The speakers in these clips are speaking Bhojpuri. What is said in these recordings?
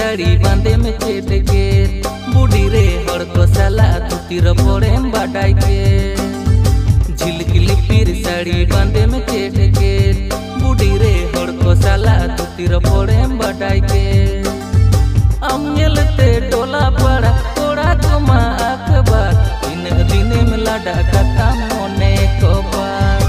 साड़ी बांधे में चेट के बूढ़ी रे हड़ को साला तुतिर पड़े बाटाई के झिलकिली पीर साड़ी बांधे में चेट के बूढ़ी रे हड़ को साला तुतिर पड़े बाटाई के अमलते टोला पड़ा थोड़ा कुमा अखबार इन दिने में लाडा कथा मोने को बार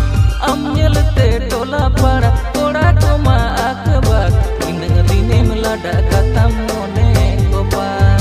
अमलते टोला पड़ा थोड़ा कुमा अखबार इन दिने में लाडा कथा मोने को बार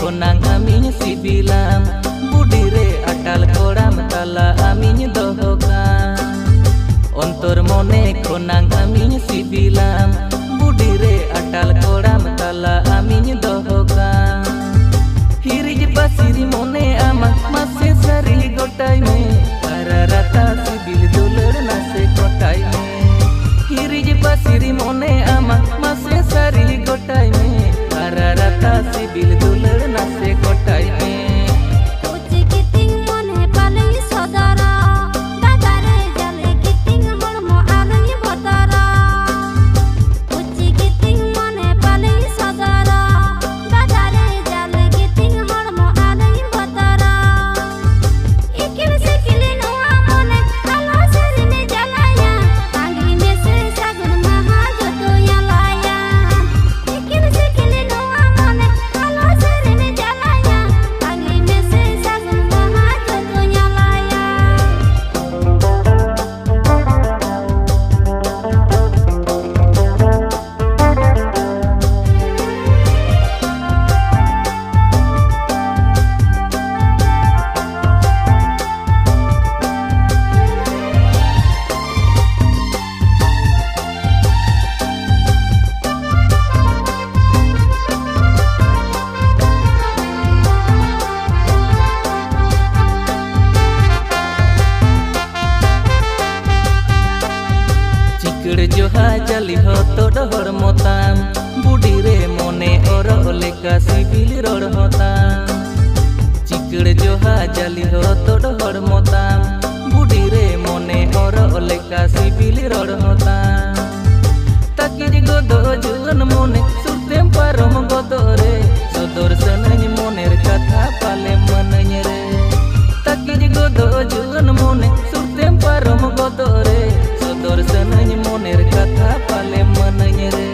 Konang amin sibilam budi re atal koram tala amin dohokan ontor mone konang amin sibilam budi re atal koram tala amin dohokan hirij pasiri mone ama mase sari gotai me ararata sibil dular nase kotai me hirij pasiri mone ama mase sari gotai me ararata sibil dular nase kotai me जोहा चली हो तो डहर मोताम बूढ़ी रे मोने और लेका सिबिल रोड होताम चिकड़ जोहा चली हो तो डहर मोताम बूढ़ी रे मोने और लेका सिबिल रोड होताम ताकिज गोदो जुगन मोने सुरतेम पारम गोदो रे सदर सनज मोनेर कथा पाले मनज रे ताकिज गोदो जुगन मोने सुरतेम पारम गोदो रे सदर सनज मोनेर कथा पाले मनज रे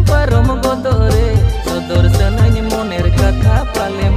parom godore sodor sanañ moner katha pale